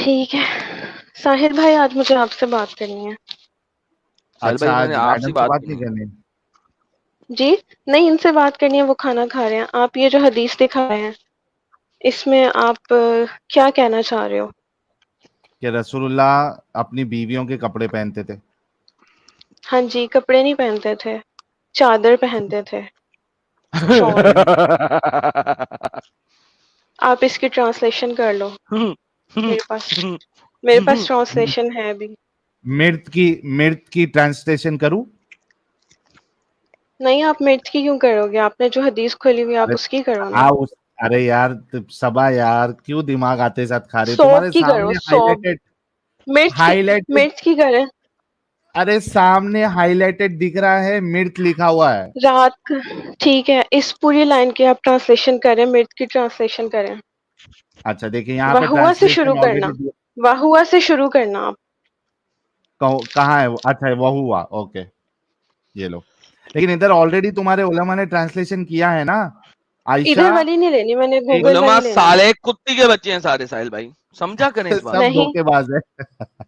ٹھیک ہے ساحر بھائی، آج مجھے آپ سے بات کرنی ہے. سہیل اچھا بھائی میں نے آج آپ سے میڈم سے بات بات کی نہیں نہیں. کرنی. جی نہیں، ان سے بات کرنی ہے، وہ کھانا کھا رہے ہیں. آپ یہ جو حدیث دکھا رہے ہیں اس میں آپ کیا کہنا چاہ رہے ہو؟ کہ رسول اللہ اپنی بیویوں کے کپڑے پہنتے تھے. ہاں جی، کپڑے نہیں پہنتے تھے، چادر پہنتے تھے، شال. آپ اس کی ٹرانسلیشن کر لو. میرے پاس ٹرانسلیشن ہے ابھی. مرد کی ٹرانسلیشن کروں؟ نہیں، آپ مرد کی کیوں کرو گے؟ آپ نے جو حدیث کھولی ہوئی آپ اس کی کرو نا. ارے یار صبا یار کیوں دماغ آتے ساتھ کھا رہے سوب تمہارے کی کرو، سامنے سوب. High lighted. مرد کی کریں. ارے سامنے ہائی لائٹڈ دکھ رہا ہے، مرد لکھا ہوا ہے. رات ٹھیک ہے، اس پوری لائن کی آپ ٹرانسلیشن کریں، مرد کی ٹرانسلیشن کریں. اچھا دیکھیں یہاں پہ وہوا سے شروع ٹرانسلیشن کرنا، آلریڈی وہوا سے شروع کرنا آپ. کہاں ہے؟ اچھا وہ ہوا، اوکے یہ لو. لیکن ادھر آلریڈی تمہارے علماء نے ٹرانسلیشن کیا ہے نا. عائشہ ادھر والی نہیں لینی، میں نے گوگل علماء والی لینی ہے. سالے کتی کے بچے ہیں سارے. ساحل بھائی سمجھا کریں اس بات سب کو. نہیں، دھوکے باز ہے.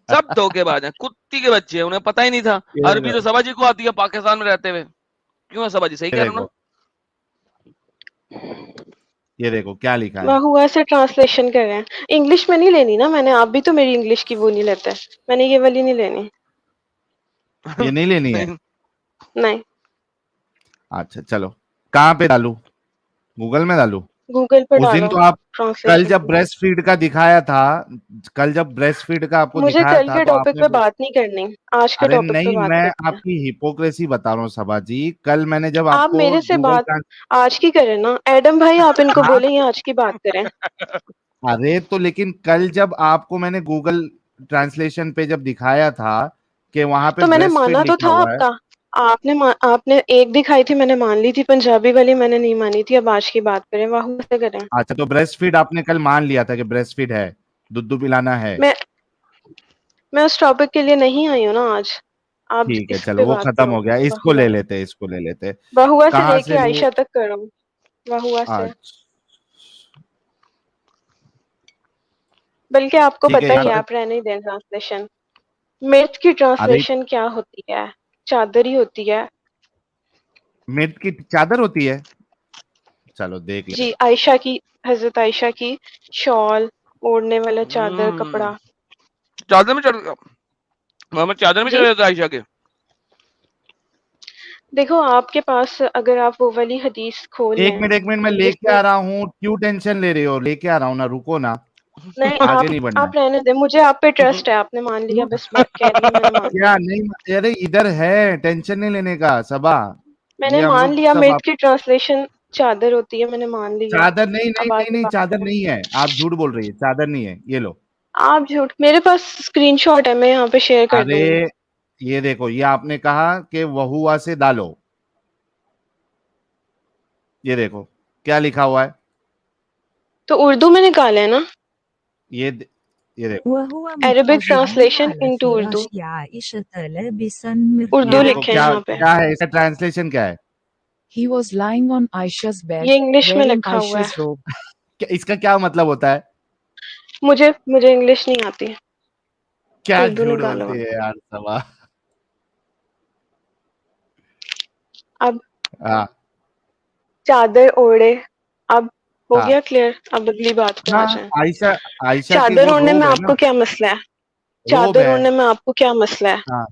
سب دھوکے باز ہیں، کتی کے بچے ہیں، انہیں پتہ ہی نہیں تھا. عربی تو سبا جی کو آتی ہے پاکستان میں رہتے ہوئے. کیوں ہے سبا جی؟ صحیح کہہ رہا ہوں نا؟ یہ دیکھو کیا لکھا ہے. وہوا سے ٹرانسلیشن کر رہے ہیں. انگلش میں نہیں لینی نا میں نے. آپ بھی تو میری انگلش کی وہ نہیں لیتے. میں نے یہ والی نہیں لینی. یہ نہیں لینی ہے؟ نہیں، اچھا چلو کہاں پہ ڈالوں؟ گوگل میں ڈالوں؟ گوگل پہ اس دن ڈالو تو آپ کل ٹرانسلیشن. جب بریسٹ فیڈ کا دکھایا تھا، کل جب بریسٹ فیڈ کا آپ کو مجھے دکھایا کل تھا کے تو آپ ٹاپک نے پہ بات نہیں کرنی، آج کے ارے ٹاپک پہ نہیں، بات میں کرنی ہے. آپ کی ہپوکریسی بتا رہا ہوں صبا جی. کل میں نے جب آپ آپ کو میرے سے گوگل بات آج کی کریں نا. ایڈم بھائی آپ ان کو بولیں یہ آج کی بات کریں. ارے تو لیکن کل جب آپ کو میں نے گوگل ٹرانسلیشن پہ جب دکھایا تھا کہ وہاں پہ تو میں نے بریسٹ فیڈ مانا تو لکھا تھا ہوا آپ ہے. کا. آپ نے ایک دکھائی تھی، میں نے مان لی تھی. پنجابی والی میں نے نہیں مانی تھی. اب آج کی بات کریں، واہ سے کریں. اچھا تو بریسٹ فیڈ آپ نے کل مان لیا تھا کہ بریسٹ فیڈ ہے، دودھ پلانا ہے. میں اس ٹاپک کے لیے نہیں آئی ہوں نا آج. آپ ٹھیک ہے اس چلو پہ وہ بات ختم کرو. ہو گیا. اس کو لے لیتے، اس کو لے لیتے. وہوا سے کہاں لے کے لوں؟ عائشہ تک کرو. وہوا سے. بلکہ آپ کو ٹھیک ہے پتہ ہی یہاں ہے، پہ آپ رہنے ہی دیں ٹرانسلیشن. مرد کی ارے ٹرانسلیشن کیا ہوتی ہے؟ چادر ہی ہوتی ہے. مرد کی چادر ہوتی ہے؟ چلو دیکھ جی، لیتے. عائشہ کی، حضرت عائشہ کی شال، اوڑھنے والا چادر کپڑا. چادر میں چڑھ محمد چادر میں جی چڑھ جاتا عائشہ کے. دیکھو، آپ کے پاس اگر آپ وہ والی حدیث کھول لیں ایک منٹ میں لے جس کے میں. آ رہا ہوں. کیوں ٹینشن لے رہے ہو؟ لے کے آ رہا ہوں نا، رکو نا. نہیں، آگے نہیں بڑھنا آپ رہنے دیں. مجھے آپ پہ ٹرسٹ ہے. آپ نے مان لیا، بس میں کہہ رہی ہوں میں نے مان لیا. کیا نہیں؟ ارے ادھر ہے، ٹینشن نہیں لینے کا صبا. میں نے یہ ہم لوگ مان لیا سب مرد کی ٹرانسلیشن چادر ہوتی ہے. میں نے مان لیا. چادر نہیں نہیں اب نہیں آگے نہیں بات چادر کریں. نہیں ہے. آپ جھوٹ بول رہی ہے، چادر نہیں ہے. یہ لو. آپ جھوٹ. میرے پاس اسکرین شاٹ ہے، میں یہاں پہ شیئر کر دوں ارے گی. یہ دیکھو، یہ آپ نے کہا کہ وہوا سے ڈالو. یہ دیکھو کیا لکھا ہوا ہے. تو اردو میں نکالے نا. یہ دیکھو. وهو عربک مضطجع ٹرانسلیشن على انٹو اردو. فراش عائشة لابسا یہ اردو دیکھو لکھے ہیں کیا یہاں پہ. کیا ہے، اس کا ٹرانسلیشن کیا ہے. He was lying on Aisha's bed, یہ انگلش میں wearing لکھا ہوا Aisha's ہے. robe. اس کا کیا مطلب ہوتا ہے؟ مجھے انگلش نہیں آتی. کیا اردو جھوٹ نکالو. بولتی ہے یار صبا. اب ہاں چادر اوڑھے. اب ہو ہاں گیا کلیئر. اب اگلی بات پہ آ ہاں. جائیں. عائشہ کی چادر وہ اوڑھنے روب میں ہے آپ نا، کو کیا مسئلہ ہے؟ روب چادر ہے. اوڑھنے میں آپ کو کیا مسئلہ ہے؟ ہاں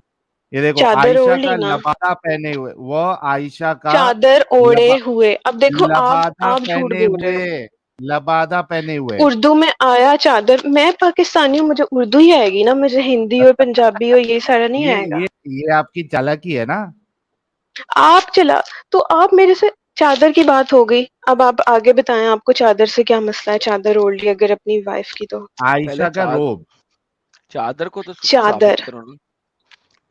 یہ دیکھو چادر اوڑھ عائشہ لی کا نا. لبادہ پہنے ہوئے، وہ عائشہ کا چادر اوڑھے ہوئے. اب دیکھو لبادہ آپ جھوٹ پہنے بول رہے ہو. ہوئے، لبادہ پہنے ہوئے. اردو میں آیا چادر. میں پاکستانی ہوں، مجھے اردو ہی آئے گی نا. مجھے ہندی اور پنجابی اور یہ سارا نہیں آئے گا. یہ آپ کی چالاکی ہے نا. آپ چلا تو آپ میرے سے چادر کی بات ہو گئی. اب آپ آگے بتائیں آپ کو چادر سے کیا مسئلہ ہے؟ چادر اوڑھ لی اگر اپنی وائف کی تو. پہلے عائشہ کا روب. چادر کو تو چادر ثابت کرو نا.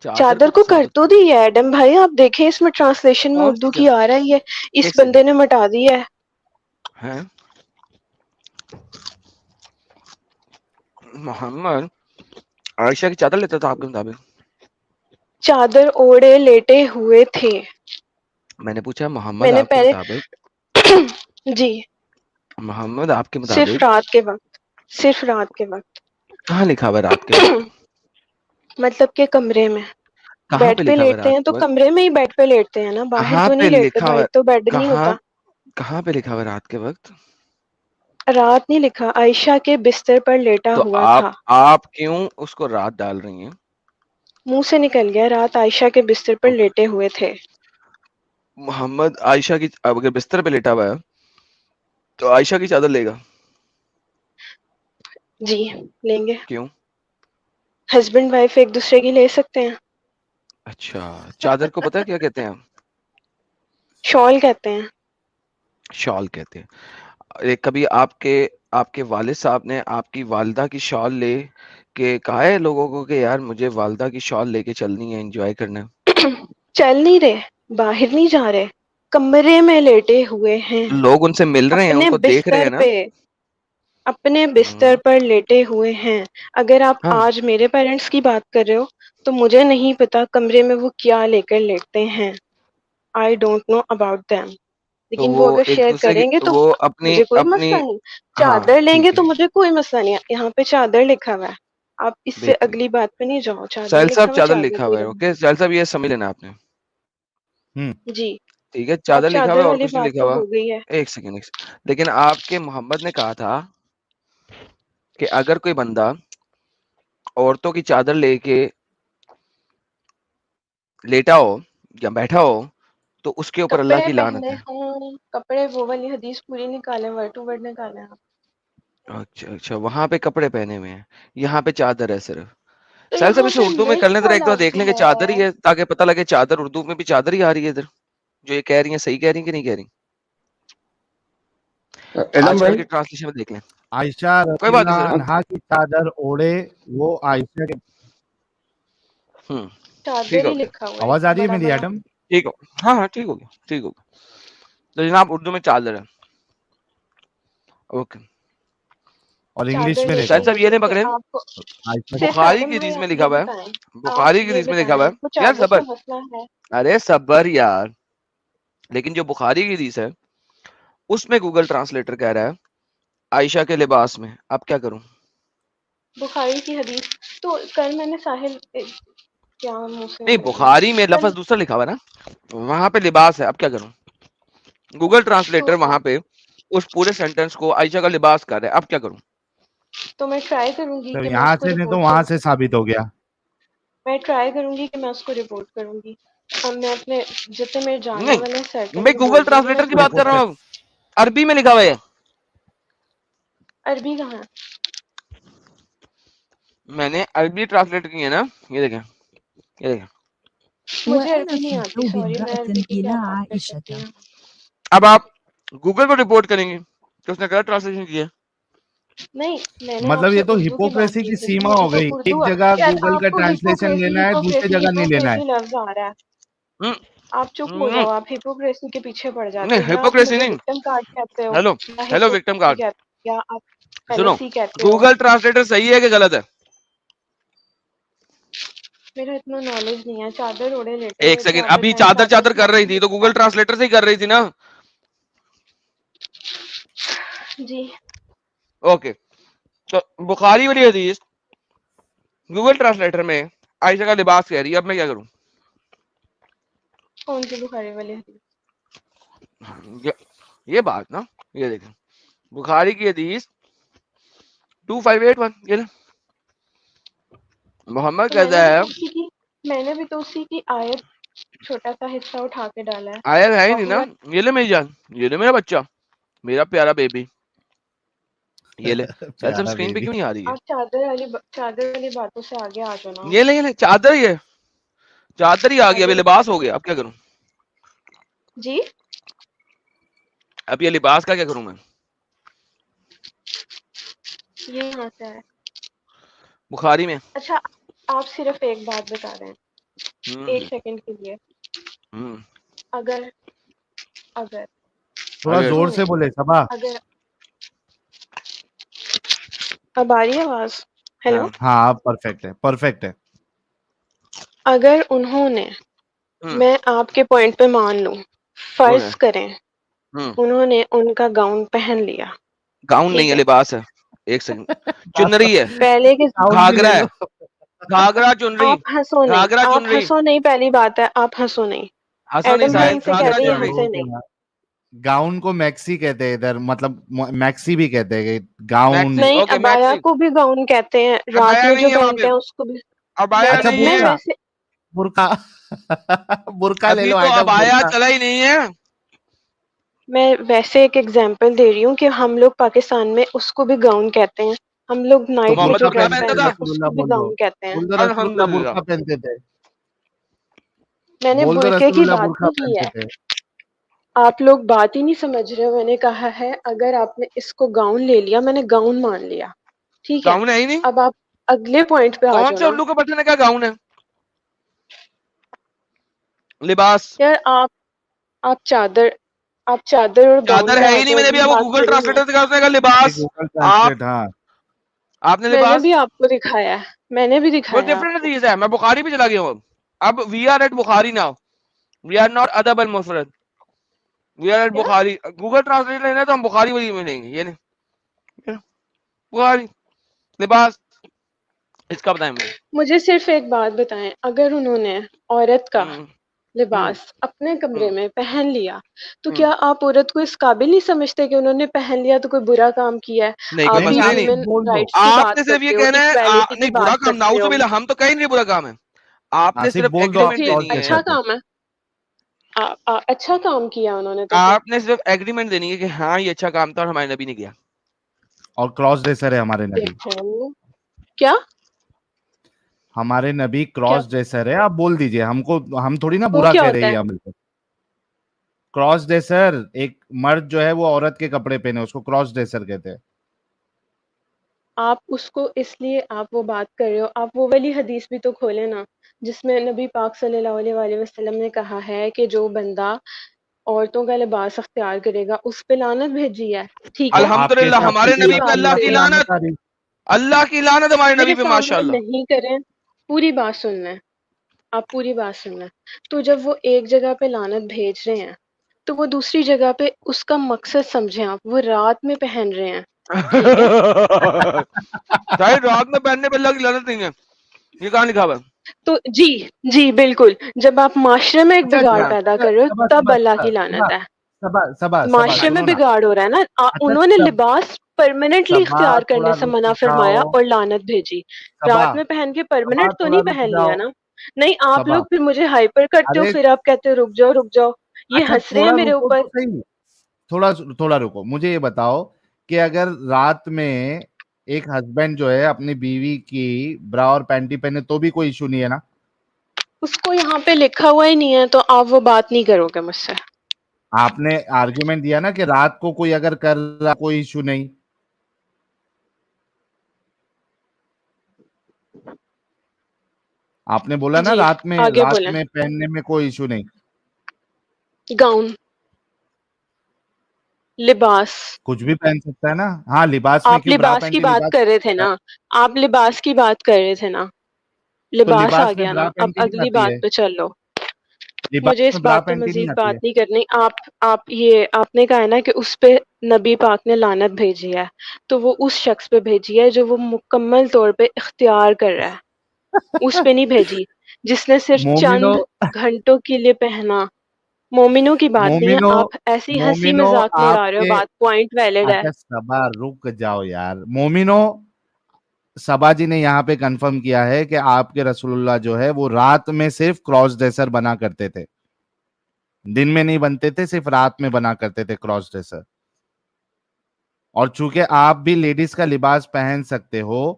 چادر کو کر تو دی ہے ایڈم بھائی. آپ دیکھیں اس میں ٹرانسلیشن میں کون اردو سی کی آ رہی ہے. اس ایک بندے نے مٹا دی ہے. ہیں محمد عائشہ کی چادر لیتا تھا آپ کے مطابق؟ چادر اوڑھے لیٹے ہوئے تھے. میں نے پوچھا میں محمد نے آپ کے پہلے مطابق، جی محمد آپ کے صرف مطابق رات کے وقت. صرف رات کے وقت. کہاں لکھا ہوا ہے رات کے وقت؟ مطلب کہ کمرے میں کہاں بیڈ پہ پہ لکھا ہوا ہے لیٹتے رات ہیں تو کے وقت؟ کمرے میں ہی بیڈ پہ لیٹتے ہیں نا, باہر کہاں تو پہ نہیں لیٹتے, لکھا ہوا باہر ہے؟ تو بیڈ نہیں کہاں ہوتا. کہاں پہ لکھا ہوا ہے رات کے وقت؟ رات نہیں لکھا, عائشہ کے بستر پر لیٹا تو ہوا تھا. آپ کیوں اس کو رات ڈال رہی ہیں؟ منہ سے نکل گیا, رات عائشہ کے بستر پر لیٹے ہوئے تھے. محمد عائشہ کی اگر بستر پہ لیٹا ہوا ہے تو عائشہ کی چادر لے گا؟ جی لیں گے, کیوں؟ ہسبینڈ وائف ایک دوسرے کی لے سکتے ہیں. اچھا, چادر کو پتہ ہے کیا کہتے ہیں؟ شال کہتے ہیں. شال کہتے ہیں. کبھی آپ کے والد صاحب نے آپ کی والدہ کی شال لے کے کہا ہے لوگوں کو کہ یار مجھے والدہ کی شال لے کے چلنی ہے, انجوائے کرنا ہے؟ چل نہیں رہے, باہر نہیں جا رہے, کمرے میں لیٹے ہوئے ہیں, لوگ ان سے مل رہے ہیں, ان اپنے کو دیکھ رہے بستر ہیں نا. پہ, اپنے بستر پر لیٹے ہوئے ہیں. اگر آپ ہاں آج میرے پیرنٹس کی بات کر رہے ہو تو مجھے نہیں پتا کمرے میں وہ کیا لے کر لیٹتے ہیں. I don't know about them. تو لیکن وہ وہ اگر ایک شیئر دوسرے کی کریں گے تو وہ اپنی مجھے کوئی اپنی مسئلہ نہیں. ہاں چادر لیں گے ٹھیک ہے, تو مجھے کوئی مسئلہ نہیں. یہاں پہ چادر لکھا ہوا ہے, آپ اس سے بہترین. اگلی بات پہ نہیں جاؤ. چادر ساحل لکھا صاحب ہوا ہے, چادر چادر لکھا ہوا لے ہے, لو. اوکے ساحل صاحب یہ سمجھ لینا آپ نے, جی ٹھیک ہے. اب چادر لکھا ہوا چادر ہے اور والی کچھ نہیں بات لکھا تو ہوا. ہو گئی ہے. ایک سیکنڈ. لیکن آپ کے محمد نے کہا تھا کہ اگر کوئی بندہ عورتوں کی چادر لے کے لیٹا ہو یا بیٹھا ہو تو اس کے اوپر اللہ کپڑے کی لعنت پہنے ہے. ہوں, کپڑے, وہ والی حدیث پوری نکالیں, ورڈ ٹو ورڈ نکالیں آپ. اچھا, وہاں پہ کپڑے پہنے ہوئے ہیں, یہاں پہ چادر ہے صرف. تو ساحل صاحب یہاں اسے پہ اردو میں کر لیں, ذرا لفظ ایک بار دیکھ لفظ لیں کہ ہے. چادر ہی ہے, تاکہ پتہ لگے چادر اردو میں بھی چادر ہی آ رہی ہے ادھر. جو یہ کہہ رہی ہیں صحیح کہہ رہی ہیں کہ نہیں کہہ رہی, علم آج کل بھائی کی ٹرانسلیشن میں دیکھ لیں. عائشہ کوئی رضی بات نہیں اللہ سر. عنہا کی چادر اوڑے, وہ عائشہ کے. چادر ٹھیک ہی ہو گیا, لکھا ہوا آواز آ ہے رہی ہے بڑا میری بڑا. ایڈم؟ ٹھیک ہو, ہاں ٹھیک ہو گیا, ٹھیک ہو گیا. تو جناب اردو میں چادر ہے, اوکے. اور انگلش چادر میں لے دیکھو کر ساحل صاحب یہ لیٹے نہیں تھے پکڑے, آپ کو. عائشہ کے. صرف بخاری ایڈم کی بھائی حدیث میں آپ لکھا یہ ہوا ہے, بتائیں, آپ بخاری کی یہ حدیث میں لکھا بتائیں ہوا آپ کو ہے. یار چادر صبر, سے مسئلہ ہے. ارے صبر یار. لیکن جو بخاری کی حدیث ہے اس میں گوگل ٹرانسلیٹر کہہ رہا ہے عائشہ کے لباس میں. اب کیا کروں؟ بخاری کی حدیث تو کل میں نے ساحل کیا منہ سے نہیں, نکل گیا بخاری میں کل. لفظ دوسرا لکھا ہوا ہے نا, وہاں پہ لباس ہے. اب کیا کروں؟ گوگل ٹرانسلیٹر تو وہاں پہ اس پورے سینٹینس کو عائشہ کا لباس کر رہا ہے. اب کیا کروں؟ تو میں ٹرائی کروں گی تو کہ میں یہاں اس کو سے نہیں تو رپورٹ وہاں کروں. سے ثابت ہو گیا. میں ٹرائی کروں گی کہ میں اس کو رپورٹ کروں گی. اب میں اپنے جتنے میرے جاننے نہیں, والے سرکل میں میں گوگل بول دوں گی, میں ٹرانسلیٹر اس کی کو بات کر رپورٹ رپورٹ. رہا ہوں. عربی میں لکھا ہوا ہے. عربی کہاں؟ میں نے عربی ٹرانسلیٹ کی ہے نا, یہ دیکھیں, یہ دیکھیں. مجھے وأنا عربی نہیں في آتی, ثوب سوری, میں عربی امرأة کی إلى کیا بات کر سکتی عائشة. ہوں. اب آپ گوگل پر رپورٹ کریں گے کہ اس نے غلط ٹرانسلیشن کی ہے. نہیں, میں نے آپ مطلب سے یہ تو اردو کی بات ہپوکریسی کی کی تھی کہ سیما مجھے ہو تو گئی, اردو ایک جگہ یار, گوگل کا آپ کو ٹرانسلیشن ہپوکریسی لینا ہے, دوسری جگہ نہیں لینا ہے. لفظ آ رہا ہے. ہم، آپ چپ ہو ہم، جاؤ, آپ ہپوکریسی کے پیچھے پڑ جاتے نہیں ہو. یا آپ ہپوکریسی مجھے نہیں. وکٹم کارڈ کہتے ہو, ہیلو یا ہیلو وکٹم ہپوکریسی کارڈ, کہتے ہو, یا آپ سنو, فیلسی کہتے ہو. گوگل ٹرانسلیٹر صحیح ہے کہ غلط ہے؟ میرا اتنا نالج نہیں ہے. چادر اوڑے لیٹے ایک ہوئے تھے, سیکنڈ, آپ ابھی بتائیں چادر چادر کے کر رہی بارے تھی میں تو لکھا گوگل ٹرانسلیٹر سے ہی کر رہی تھی نا. ہے. جی اوکے, تو بخاری والی حدیث گوگل ٹرانسلیٹر میں عائشہ کا لباس کہہ رہی ہے. اب میں کیا کروں؟ کون سی بخاری والی حدیث؟ یہ بات نا, یہ دیکھیں بخاری کی حدیث 2581, یہ محمد تو کہتا ہے. میں نے بھی تو اسی کی آیت چھوٹا سا حصہ اٹھا کے ڈالا ہے. آیا ہے ہی نہیں نا. وَهُوَ یہ لے میری جان, یہ لے میرا بچہ, میرا پیارا بیبی, یہ لے. سیل سب پیارا اسکرین پہ بیبی. کیوں نہیں آ رہی ہے؟ آپ چادر والی باتوں سے آگے آ جانا. یہ لے چادر ہی ہے, چادر ہی آ گیا. ابھی لباس ہو گیا. اب کیا کروں؟ جی اب یہ لباس کا کیا کروں میں؟ یہ یہاں سے ہے. بخاری میں. اچھا, آپ صرف ایک بات بتا رہے ہیں, ایک ہوں سیکنڈ کے لیے. ہوں اگر تھوڑا اگر زور سے بولے صبا. اگر اب آ رہی ہے آواز؟ ہیلو. ہاں ہاں پرفیکٹ ہے, پرفیکٹ ہے. اگر انہوں نے, میں آپ کے پوائنٹ پہ مان لوں, اوکے فرض کریں ہوں انہوں نے ان کا گاؤن پہن لیا, گاؤن نہیں ٹھیک ہے, ہے, لباس ہے. ایک سیکنڈ. چنری ہے, پہلے کے گھاگرا ہے, گھاگرا چنری, آپ ہنسو نہیں, گھاگرا آپ چنری. ہنسو نہیں, پہلی بات ہے آپ ہنسو نہیں. ہنسو نہیں ایڈم ساحل, بھائی سے کہہ گھاگرا دیں یہ چنری. ہنسے نہیں. گاؤن کو میکسی کہتے ہیں ادھر, مطلب میکسی بھی کہتے ہیں گاؤن. میکسی, نہیں, اوکے ابایا میکسی. کو بھی گاؤن کہتے ہیں, رات ابایا میں جو نہیں ہے وہاں پہنتے پہ, ہیں اس کو بھی. ابایا اچھا نہیں میں ہے, ویسے برقع, برقع لے ابھی لو تو ایڈم, ابایا برقع. چلا ہی نہیں ہے. میں ویسے ایک ایگزامپل دے رہی ہوں کہ ہم لوگ پاکستان میں اس کو بھی گاؤن کہتے ہیں. ہم لوگ تو نائٹ میں محمد جو برقع برقع ڈریس پہنتے پہنتا تھے, پہنتے تھا, ہیں رسول اس کو اللہ بھی بول دو, گاؤن کہتے ہیں. بول دو رسول اللہ الحمدللہ. برقع پہنتے تھے, میں نے بول دو برقعے رسول کی اللہ بات برقع نہیں کی پہنتے ہے, تھے. آپ لوگ بات ہی نہیں سمجھ رہے ہو. میں نے کہا ہے اگر آپ نے اس کو گاؤن لے لیا, میں نے گاؤن مان لیا, ٹھیک ہے. گاؤن ہے ہی نہیں. اب آپ اگلے پوائنٹ پہ آ کون جاؤ سے نا. الو کے بٹن نے کہا گاؤن ہے؟ لباس. یار آپ چادر اور گاؤن چادر پہ ہے آ ہی نہیں, جاؤ, میں نے بھی ابھی آپ کو بات گوگل کروں میں. ٹرانسلیٹر دکھا, اس نے کہا یہ لباس. گوگل آپ ٹرانسلیٹ, ہاں. آپ نے میں نے لباس, بھی آپ کو دکھایا ہے, میں نے بھی وہ دکھایا آپ ڈفرنٹ کو. چیز ہے. میں بخاری پہ چلا گیا ہوں. اب we are at Bukhari now, we are not ادب المفرد, وی آر ایٹ کیا بخاری. گوگل ٹرانسلیٹ لینا ہے تو ہم بخاری والی میں لیں گے, یہ نہیں بخاری. لباس اس کا بتائیں مجھے. مجھے صرف ایک بات بتائیں, اگر انہوں نے عورت کا ہوں ہوں لباس اپنے کمرے ہوں میں پہن لیا تو ہوں. کیا آپ عورت کو اس قابل نہیں سمجھتے کہ انہوں نے پہن لیا تو کوئی برا کام کیا ہے؟ نہیں, کوئی آپ نہیں بھی مسئلہ ہی آپ نہیں. ویمن صرف بول دو, رائٹس کی آپ نے بات صرف یہ کرتے ہو, کہنا ہے ایکویلٹی کی نہیں برا بات کام, کرتے نعوذ ہو, باللہ, ہم تو کہیں نہیں برا کام ہے. آپ نے آصف صرف بول دو, تو آپ ایگریمنٹ پھر کراس دینی ہے. اچھا ڈریسر تھے. کام ہے. اچھا کام کیا انہوں نے تو پھر. آپ نے صرف ایگریمنٹ دینی ہے کہ ہاں یہ اچھا کام تھا اور ہمارے نبی نے کیا. اور کراس ڈریسر ہے ہمارے نبی, دیکھو کیا ہمارے نبی کیا کراس ڈریسر ہے. آپ بول دیجئے ہم کو, ہم تھوڑی نا وہ برا کیا کہہ ہوتا رہے ہے؟ ہیں ہم کو. کراس ڈریسر ایک مرد جو ہے وہ عورت کے کپڑے پہنے, اس کو کراس ڈریسر کہتے ہیں. آپ اس کو اس لیے آپ وہ بات کر رہے ہو, آپ وہ والی حدیث بھی تو کھولے نا جس میں نبی پاک صلی اللہ علیہ وآلہ وسلم نے کہا ہے کہ جو بندہ عورتوں کا لباس اختیار کرے گا اس پہ لعنت بھیجی ہے, ٹھیک ہے. آپ کے الحمدللہ, حساب سے ہمارے دوسری نبی پہ یہ بات اللہ اللہ کی پہ کریں, لعنت, لعنت آ رہی. اللہ کی لعنت ہمارے نبی میرے پہ سامنے ماشاءاللہ. نہیں کریں, پوری بات سن لیں, آپ پوری بات سن لیں. تو جب وہ ایک جگہ پہ لعنت بھیج رہے ہیں تو وہ دوسری جگہ پہ اس کا مقصد سمجھیں, آپ وہ رات میں پہن رہے ہیں, ٹھیک ہے. شاید رات میں پہننے پہ اللہ کی لعنت نہیں ہے, یہ کہاں لکھا ہوا ہے؟ تو جی بالکل, جب آپ معاشرے میں ایک اچھا بگاڑ اچھا پیدا اچھا, کر رہے ہو صبا تب صبا اللہ صبا کی صبا لعنت ہے. صبا صبا صبا معاشرے میں سنو نا. بگاڑ ہو رہا ہے نا, اچھا انہوں نے سب لباس پرماننٹلی صبا اختیار کرنے تھوڑا سے رک منع جاؤ, فرمایا اور لعنت بھیجی. صبا رات میں پہن کے صبا پرماننٹ تو تھوڑا نہیں رک پہن جاؤ, لیا نا. نہیں, آپ صبا لوگ پھر مجھے ہائپر کرتے ہو, ارے پھر آپ کہتے ہو رک جاؤ. یہ اچھا ہنس رہے ہیں تھوڑا میرے رکو اوپر. تو صحیح, تھوڑا تھوڑا رکو. مجھے یہ بتاؤ کہ اگر رات میں ایک ہسبینڈ جو ہے اپنی بیوی کی برا اور پینٹی پہنے تو بھی کوئی ایشو نہیں ہے نا؟ اس کو یہاں پہ لکھا ہوا ہی نہیں ہے تو آپ وہ بات نہیں کرو گے مجھ سے. آپ نے آرگیومنٹ دیا نا کہ رات کو کوئی اگر کر رہا کوئی ایشو نہیں. آپ نے بولا نا جی رات آگے بولیں. میں پہننے میں کوئی ایشو نہیں. گاؤن, لباس. کچھ بھی پہن سکتا ہے نا. ہاں لباس میں آپ کیوں, برا لباس کی پینٹی بات لباس کر رہے تھے ہے. نا, آپ لباس کی بات کر رہے تھے نا, تو لباس آ میں گیا برا نا, اب پینٹی نہیں اگلی آتی ہے, بات پہ چلو. مجھے لباس اس میں برا بات پہ پینٹی نہیں مزید آتی بات ہے. نہیں کرنی. آپ نے کہا ہے نا کہ اس پہ نبی پاک نے لعنت بھیجی ہے, تو وہ اس شخص پہ بھیجی ہے جو وہ مکمل طور پہ اختیار کر رہا ہے, اس پہ نہیں بھیجی جس نے صرف مومنو چند گھنٹوں کے لیے پہنا. مومنوں کی بات نہیں ہے, مومنو آپ ایسی ہنسی مومنو مذاق میں آپ اڑا رہے ہو کے, بات, پوائنٹ ویلڈ ہے. اچھا صبا رک جاؤ یار. مومنو, صبا جی نے یہاں پہ کنفرم کیا ہے کہ آپ کے رسول اللہ جو ہے وہ رات میں صرف کراس ڈریسر بنا کرتے تھے, دن میں نہیں بنتے تھے, صرف رات میں بنا کرتے تھے کراس ڈریسر. اور چونکہ آپ بھی لیڈیز کا لباس پہن سکتے ہو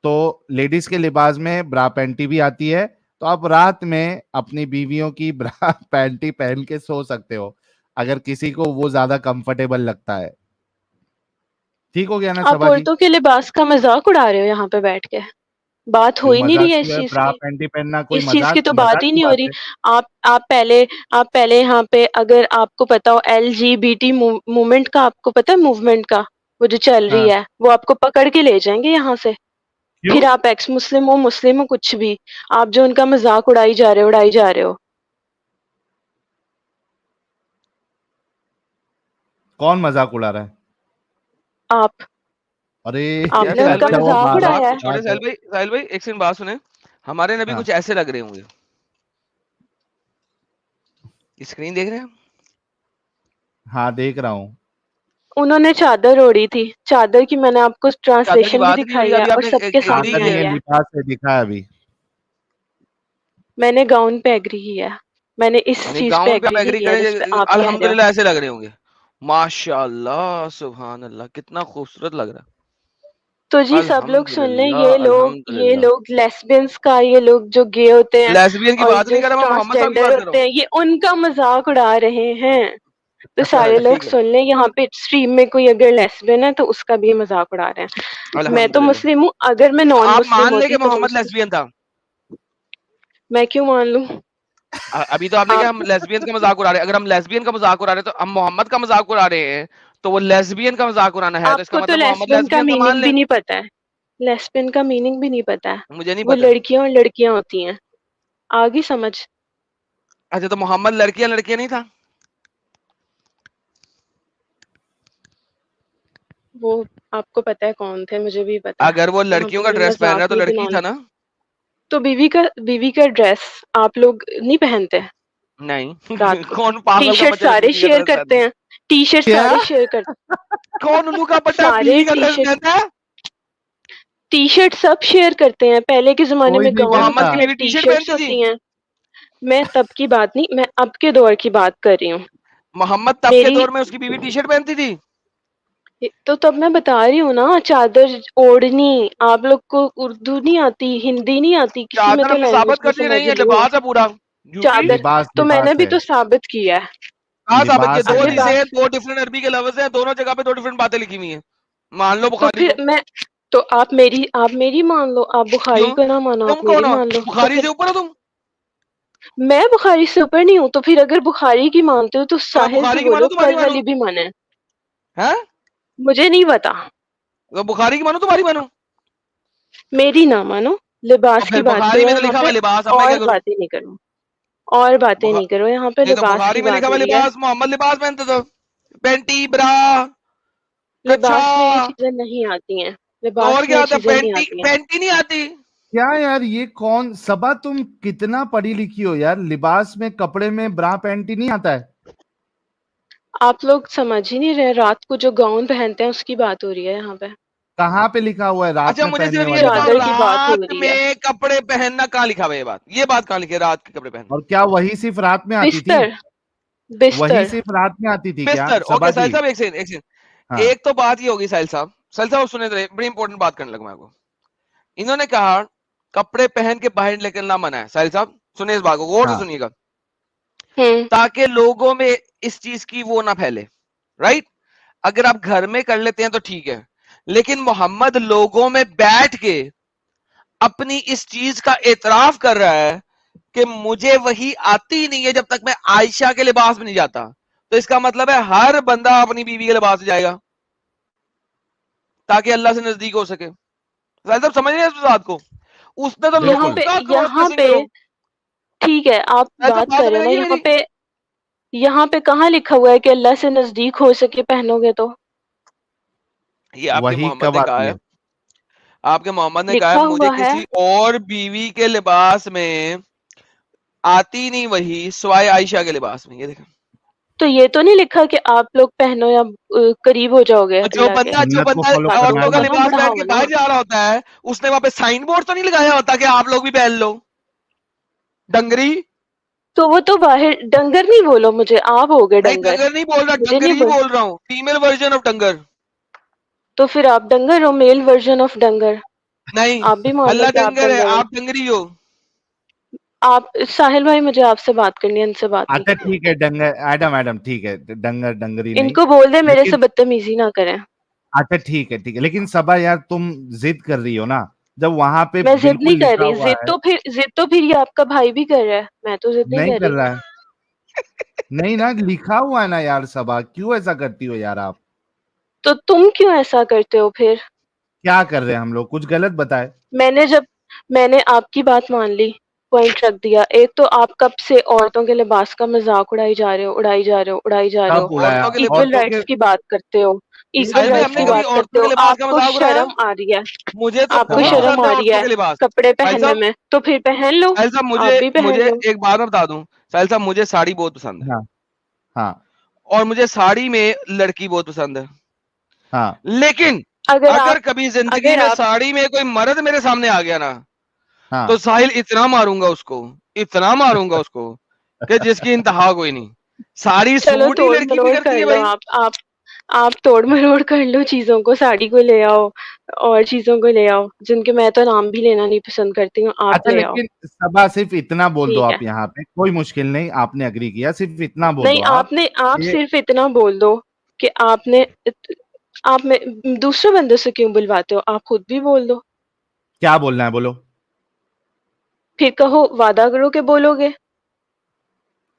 تو لیڈیز کے لباس میں برا پینٹی بھی آتی ہے, تو آپ رات میں اپنی بیویوں کی برا پینٹی پہن کے سو سکتے ہو اگر کسی کو وہ زیادہ کمفرٹیبل لگتا ہے. ٹھیک ہو گیا نا آپ صبا جی؟ عورتوں کے لباس کا مذاق اڑا رہے ہو یہاں پہ بیٹھ کے, بات ہو کیوں ہی نہیں مذاق رہی ہے کیوں اس ہے؟ چیز برا کی. پینٹی پہننا کوئی اس چیز کی تو بات مذاق ہی کی نہیں ہو رہی. ہے؟ آپ پہلے یہاں پہ, اگر آپ کو پتا ہو LGBT موومنٹ کا, آپ کو پتا ہے موومنٹ کا وہ جو چل ہاں رہی ہے, وہ آپ کو پکڑ کے لے جائیں گے یہاں سے. کیوں؟ پھر آپ ایکس مسلم ہو کچھ بھی, آپ جو ان کا مذاق اڑائی جا رہے ہو. کون مذاق اڑا رہا ہے؟ آپ ارے آپ یار نے ان کا ساحل بھائی مذاق اڑایا ہے. چھوٹے ساحل بھائی ایک سیکنڈ بات سنیں. ہمارے نبی ہاں. کچھ ایسے لگ رہے ہوں گے. اسکرین دیکھ رہے ہیں؟ ہاں دیکھ رہا ہوں. انہوں نے چادر اوڑی تھی. چادر کی میں نے آپ کو چادر کی ٹرانسلیشن بھی بات نہیں ہوئی دکھائی ہے ابھی. آپ اور نے سب کے ایگری سامنے چادر ہے. یہ ہے. لباس سے دکھا ہے ابھی. میں نے گاؤن پہ ایگری کیا. میں نے اس یعنی چیز پہ گاؤن پہ آپ ایگری نہیں ایگری کیا جس پہ کریں. آپ کہہ رہے ہو. الحمدللہ ایسے لگ رہے ہوں گے. ماشاء اللہ سبحان اللہ کتنا خوبصورت لگ رہا. تو جی سب لوگ سن لیں. الحمدللہ یہ الحمدللہ. لوگ لیسبینس کا، یہ لوگ جو گے ہوتے ہیں لیسبین کی اور بات جو نہیں کر رہا میں محمد صاحب کی ٹرانسجینڈر بات کر رہا ہوتے ہیں، یہ ان کا مذاق اڑا رہے ہیں. تو اچھا سارے لوگ ٹھیک ہے. سن لیں. یہاں پہ اسٹریم میں کوئی اگر لیسبین ہے تو اس کا بھی مذاق اڑا رہے ہیں. میں تو الحمدللہ. مسلم ہوں. اگر میں تو نان آپ مسلم مان لے ہوتی کہ تو محمد لیسبین تھا. میں کیوں مان لوں؟ ابھی تو آپ نے کہا ہم لیسبین کا مذاق اڑا رہے ہیں. اگر ہم لیسبین کا مذاق اڑا رہے ہیں تو ہم محمد کا مذاق اڑا رہے ہیں. تو وہ لیسبین کا مذاق اڑانا ہے تو آپ اس کا کو تو مطلب محمد لیسبین کا لیسبین کا مان میننگ لیں. بھی نہیں پتا ہے. لیسبین کا میننگ بھی نہیں پتا ہے. مجھے نہیں وہ پتا. لڑکیاں اور لڑکیاں ہوتی ہیں. آگے سمجھ. اچھا تو محمد لڑکیاں نہیں تھا. وہ آپ کو پتا ہے کون تھے، مجھے بھی پتا اگر وہ ہے. یہاں لڑکیوں پہ کا کوئی ڈریس پہن رہا ہے مذاق تو نہیں لڑکی بنانا. تھا نا. تو بیوی کا ڈریس آپ لوگ نہیں پہنتے نہیں رات کو؟ کون ٹی پاگل کا شرٹ بچہ جو سارے بیوی کا شیئر ڈریس پہنتا کرتے ہیں. ٹی شرٹ کیا سارے شیئر کرتے ہے؟ کون الو کا بچہ سارے بیوی کا ٹی ڈریس شرٹ پہنتا ہے؟ ٹی شرٹ سب شیئر کرتے ہیں. پہلے کے زمانے کوئی میں نہیں گاؤن محمد ہوتے پہنتا. کی تھے، بیوی ٹی ٹی شرٹ شرٹس پہنتی تھی. ہوتی ہیں. میں تب کی بات نہیں، میں اب کے دور کی بات کر رہی ہوں. محمد تب کے میری دور میں اس کی بیوی ٹی شرٹ پہنتی تھی. تو تب میں بتا رہی ہوں نا، چادر اوڑھنی. آپ لوگ کو اردو نہیں آتی، ہندی نہیں آتی، کسی میں چادر تو ہم نے لینگویج ثابت میں کر دی سمجھ نہیں ہے لو. لباس ہے پورا. جھوٹی. چادر لباس تو میں نے لباس بھی ہے. تو ثابت کیا ہے. کہاں ثابت کیا؟ لباس دو ہے. چیزیں ہیں، لباس. دو ڈفرنٹ عربی کے لفظ ہیں، دونوں جگہ پہ دو ڈفرنٹ باتیں لکھی ہوئی ہیں. مان لو تو بخاری پھر کو. میں تو آپ میری مان لو. آپ بخاری کیوں؟ کو نہ مانو، تم آپ میری کون ہو؟ مان لو. تو بخاری پھر سے اوپر ہو تم؟ میں بخاری سے اوپر نہیں ہوں. تو پھر اگر بخاری کی مانتے ہو تو تو میں ساحل سے بخاری کی مانو بولو تمہاری کل مانو. والی بھی مانے. ہیں؟ مجھے نہیں پتا. بخاری کی مانو تمہاری مانو. میری نہ مانو. تو لباس پھر کی بات بخاری کرو میں تو یہاں لکھا پہ. ہوا لباس، اب میں اور کیا کروں؟ باتیں نہیں کرو. اور باتیں نہیں کرو. یہاں پہ نہیں تو لباس بخاری کی میں بات لکھا ہو ہوا رہی ہے. لباس محمد لباس پہنتے تھے. پینٹی برا کچا. لباس میں یہ چیزیں نہیں آتی ہیں. تو اور لباس میں کیا یہ آتا ہے؟ چیزیں نہیں آتی ہیں. پینٹی نہیں آتی. کیا یار یہ کون صبا، تم کتنا پڑھی لکھی ہو یار. لباس میں کپڑے میں برا پینٹ ہی نہیں آتا ہے. آپ لوگ سمجھ ہی نہیں رہے. رات کو جو گاؤن پہنتے ہیں اس کی بات ہو رہی ہے یہاں پہ. کہاں پہ لکھا ہوا ہے رات اچھا میں مجھے پہننے صرف یہ والی بتاؤ، بات؟ چادر کی بات ہو رات رہی ہے. میں کپڑے پہننا کہاں لکھا ہوا ہے؟ یہ بات کہاں لکھی ہے رات کے کپڑے پہننا؟ اور کیا وہی صرف رات میں آتی تھی؟ بستر. وہی بستر. صرف رات میں آتی تھی کیا بستر. صبا اوکے ساحل جی؟ صاحب ایک سیکنڈ. ہاں ایک تو بات یہ ہوگی ساحل صاحب سنیں تو بڑی امپورٹنٹ بات کرنے لگا میں کو. انہوں نے کہا کپڑے پہن کے باہر نکلنا منع ہے. ساحل صاحب سنیں اس بات کو غور سے ہاں سنیے گا ہوں. تاکہ لوگوں میں اس چیز کی وہ نہ پھیلے. رائٹ؟ اگر آپ گھر میں کر لیتے ہیں تو ٹھیک ہے، لیکن محمد لوگوں میں بیٹھ کے اپنی اس چیز کا اعتراف کر رہا ہے کہ مجھے وہی آتی نہیں ہے جب تک میں عائشہ کے لباس میں نہیں جاتا. تو اس کا مطلب ہے ہر بندہ اپنی بیوی کے لباس میں جائے گا تاکہ اللہ سے نزدیک ہو سکے. صاحب سمجھ رہے ہیں اس بات کو؟ اس نے تو لوگوں بالکل. کا کراس یہاں ڈریسنگ پہ کرو. ٹھیک ہے آپ صاحب بات بات کر رہے سمجھ ہو نا. آئیے میری. یہاں پہ کہاں لکھا ہوا ہے کہ اللہ سے نزدیک ہو سکے پہنو گے تو؟ یہ آپ کے وہی محمد کب نے کہا آتی ہے. ہے؟ آپ کے محمد نے کہا ہے لکھا مجھے ہوا ہے. کسی اور بیوی کے لباس میں آتی نہیں وہی سوائے عائشہ کے لباس میں. یہ دیکھیں تو یہ تو نہیں لکھا کہ آپ لوگ پہنو یا قریب ہو جاؤ گے جو اللہ کے. سنت کو فالو کرنا عورتوں ہے کا نا. تو لباس پڑھا پہن ہو کے نا. باہر جا رہا ہوتا ہے اس نے وہاں پہ سائن بورڈ تو نہیں لگایا ہوتا کہ آپ لوگ بھی پہن لو. ڈنگری. تو وہ تو باہر. ڈنگر نہیں بولو مجھے، آپ ہو گئے نہیں ڈنگر. ڈنگر نہیں بول رہا، مجھے ڈنگر نہیں ہی بول رہا ہوں. فیمیل ورژن آف ڈنگر. تو پھر آپ ڈنگر ہو، میل ورژن آف ڈنگر. نہیں آپ بھی مان لو اللہ کہ آپ ڈنگر ہے، ڈنگر ہو. آپ ڈنگری ہو. آپ ساحل بھائی مجھے آپ سے بات کرنی ہے، ان سے بات نہیں اچھا کرنی. ٹھیک ہے ڈنگر ایڈم ٹھیک ہے. ڈنگر ڈنگری ان نہیں. کو بول دے میرے سے لیکن بدتمیزی نہ کریں. اچھا ٹھیک ہے لیکن صبا یار تم ضد کر رہی ہو نا جب وہاں پہ میں ضد نہیں بالکل کر لکھا رہی. ہوا ہے. ضد تو پھر یہ آپ کا بھائی بھی کر رہا ہے. میں تو ضد نہیں نہیں کر کر رہی. رہا ہے. نہیں نا لکھا ہوا ہے نا یار. صبا کیوں ایسا کرتی ہو یار آپ؟ تو تم کیوں ایسا کرتے ہو پھر؟ کیا کر رہے ہیں ہم لوگ؟ کچھ غلط بتائے. میں نے آپ کی بات مان لی، پوائنٹ رکھ دیا. ایک تو آپ کب سے عورتوں کے لباس کا مذاق اڑائی جا رہے ہو, کب اڑایا ایکول عورتوں کے؟ رائٹس کی بات کرتے ہو, ایکول ساحل بھائی ہم رائٹس نے کی کبھی بات کرتے عورتوں ہو. کے لباس کا آپ کو مذاق اڑایا؟ شرم آ رہی ہے, مجھے تو آپ کو بہت صبا شرم پسند ہے آ رہی عورتوں ہے کے لباس. کپڑے ساحل پہننے صاحب میں, تو پھر پہن لو, ساحل صاحب آپ بھی پہن مجھے لو. ایک بات میں بتا دوں, ساحل صاحب مجھے ساڑی بہت پسند ہے, ہاں ہاں اور مجھے ساڑی میں لڑکی بہت پسند ہے, ہاں لیکن اگر اگر آپ کبھی زندگی اگر میں آپ ساڑی میں کوئی مرد میرے سامنے آ گیا نا, ہاں تو ساحل اتنا ماروں گا اس کو کہ جس کی انتہا کوئی نہیں. ساڑی چلو سوٹ ہی توڑ لڑکی بھی مروڑ کرتی کر ہے لو, بھائی. آپ توڑ مروڑ کر لو چیزوں کو, ساڑی کو لے آؤ اور چیزوں کو لے آؤ جن کے میں تو نام بھی لینا نہیں پسند کرتی ہوں, آپ اچھا لے آؤ. لیکن صبا صرف اتنا بول دو ٹھیک ہے, آپ یہاں پہ, کوئی مشکل نہیں, آپ نے اگری کیا, صرف اتنا بول نہیں دو آپ یہ صرف اتنا بول دو کہ آپ میں دوسرے بندے سے کیوں بلواتے ہو, آپ خود بھی بول دو. کیا بولنا ہے بولو. پھر کہو وعدہ کرو کہ بولو گے.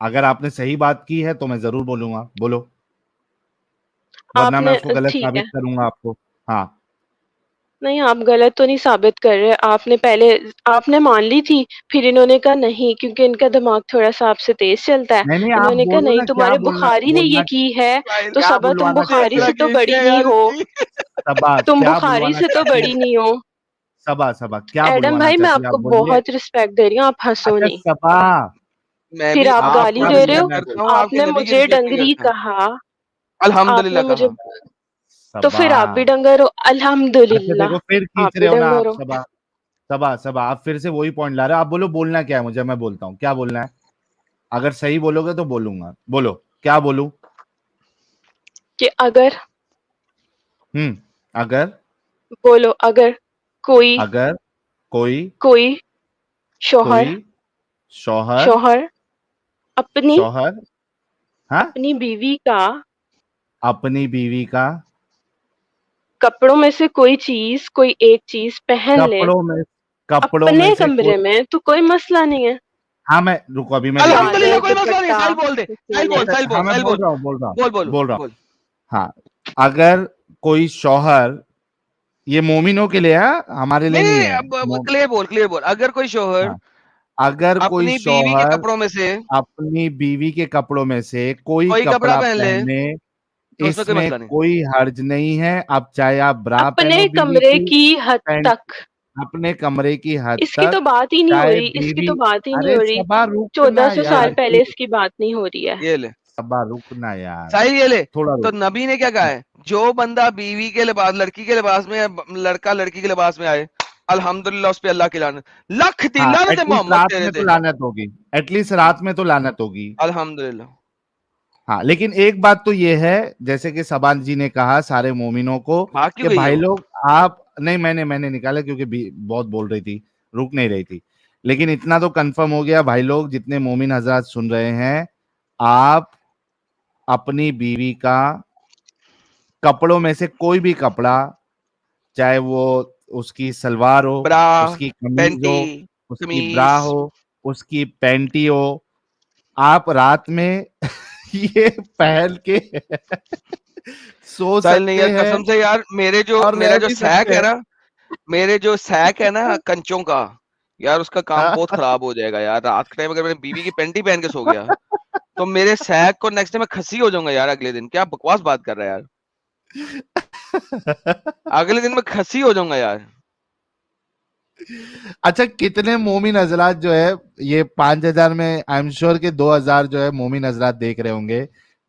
اگر آپ نے صحیح بات کی ہے تو میں ضرور بولوں گا, بولو, ورنہ آپ میں نے اس کو غلط ٹھیک ہے, ثابت کروں گا آپ کو. ہاں نہیں آپ غلط تو نہیں ثابت کر رہے, آپ نے مان لی تھی, پھر انہوں نے کہا نہیں کیونکہ ان کا دماغ تھوڑا سا آپ سے تیز چلتا ہے, نہیں نہیں, انہوں آپ نے کہا بولو نہیں نا کیا تمہارے بولنا بخاری نے یہ بولنا کی ہے ساحل تو کیا صبا تم بلوانا بخاری چاہتے سے تو بےزتی بڑی ہے نہیں یار ہو, اس کی. صبا تم کیا بخاری بلوانا سے تو چاہتی بڑی ہے؟ نہیں ہو. صبا کیا ایڈم بلوانا بھائی میں چاہتی آپ ہے, کو آپ بولیے. بہت رسپیکٹ دے رہی ہوں, آپ ہنسو اچھا نہیں. صبا, میں پھر بھی آپ آپ گالی کو کیا دے رہے ہو, رسپیکٹ بلوانا کرتا ہے ہوں, آپ آپ کے نے نبی کی مجھے رسپیکٹ نہیں ڈنگری کرتا. کہا, آپ الحمدللہ نے مجھے, کہا. تو پھر آپ صبا بھی ڈنگر ہو. اچھا الحمدللہ دیکھو پھر آپ کھینچ بھی رہے ہو نا ڈنگر آپ. ہو. صبا آپ پھر سے وہی پوائنٹ لا رہے ہو. آپ بولو بولنا کیا ہے مجھے, میں بولتا ہوں کیا بولنا ہے. اگر صحیح بولو گے تو بولوں گا, بولو کیا بولوں. کہ اگر اگر بولو, اگر کوئی اگر کوئی شوہر شوہر اپنی ہاں اپنی بیوی کا اپنی بیوی کا کپڑوں میں سے کوئی ایک چیز پہن لے کپڑوں اپنے میں سے کمرے کوئی, میں تو کوئی مسئلہ نہیں ہے. ہاں میں رکو ابھی میں الحمدللہ چادر کوئی مسئلہ نہیں. دوپٹہ ساحل بول دے, ساحل بول, ساحل ہاں بول, میں ساحل بول بول, رہا ہوں بول. ہاں, اگر کوئی شوہر, یہ مومنوں کے لیے ہے, ہمارے لیے نہیں ہے. نہیں, کلیئر بول. اگر کوئی شوہر ہاں, اگر کوئی اپنی بیوی کے شوہر کپڑوں میں سے اپنی بیوی کے کپڑوں میں سے کوئی کپڑا کپڑا پہن لے پہنے, تو اس اس کوئی میں مسئلہ نہیں. کوئی حرج نہیں ہے. اب چاہے آپ برا اپنے پہنو بیوی کمرے کی, کی حد پینٹ تک. اپنے کمرے کی حد اس کی تو تک, بات ہی نہیں ہو چاہے رہی, بیوی, 1400 صبا رکنا سال یار, پہلے اس کی بات نہیں ہو رہی ہے. یہ لے صبا رکنا یار, ساحل, یہ لے. تھوڑا تو رک. نبی نے کیا کہا ہے, جو بندہ بیوی کے لباس, لڑکی کے لباس میں, لڑکا لڑکی کے لباس میں آئے, الحمدللہ اس پہ اللہ کی لعنت, لاکھ دی ہاں لعنت ایٹ لیسٹ محمد رات تیرے میں تو دے. لعنت ہوگی, ایٹ لیسٹ رات میں تو لعنت ہوگی. الحمدللہ. ہاں لیکن ایک بات تو یہ ہے, جیسے کہ سبان جی نے کہا سارے مومنوں کو, بھاگ کیوں کہ گئی ہے بھائی وہ؟ لوگ آپ نہیں, میں نے نکالا کیونکہ بہت بول رہی تھی, رک نہیں رہی تھی. لیکن اتنا تو کنفرم ہو گیا بھائی لوگ, جتنے مومن حضرات سن رہے ہیں, آپ اپنی بیوی کا کپڑوں میں سے کوئی بھی کپڑا, چاہے وہ اس کی سلوار ہو, برا, اس کی قمیض پینٹی, ہو, اس کی قمیص. برا ہو, اس کی پینٹی ہو, آپ رات میں یہ پہن کے سو ساحل نہیں یار, سکتے ہیں قسم سے یار, اور میرا رہ جو بھی سیک سکتے ہے ہیں. نا, کنچوں کا یار, اس کا کام بہت خراب ہو جائے گا یار. رات کے ٹائم اگر میں بیوی کی پینٹی پہن کے سو گیا تو میرے سیک کو نیکسٹ ڈے میں کھسی ہو جاؤں گا یار. اگلے دن کیا بکواس بات کر رہا ہے یار, اگلے دن میں کھسی ہو جاؤں گا یار. اچھا کتنے مومن حضرات جو ہے, یہ 5000 میں آئی ایم شیور کہ 2000 جو ہے مومن حضرات دیکھ رہے ہوں گے,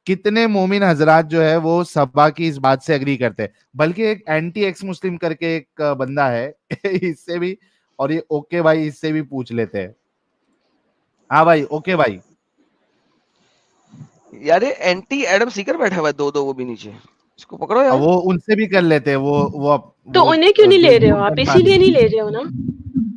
کتنے مومن حضرات جو ہے وہ صبا کی اس بات سے اگری کرتے ہیں. بلکہ ایک اینٹی ایکس مسلم کر کے ایک بندہ ہے, اس سے بھی, اور یہ اوکے بھائی, اس سے بھی پوچھ لیتے ہیں. ہاں بھائی, اوکے بھائی, یار اینٹی ایڈم سیکر بیٹھا ہوا ہے, دو وہ بھی نیچے, اس کو پکڑو یار. وہ ان سے بھی کر لیتے ہیں, تو وہ انہیں کیوں نہیں جو لے رہے ہو آپ, اسی لیے نہیں لے رہے ہو نا.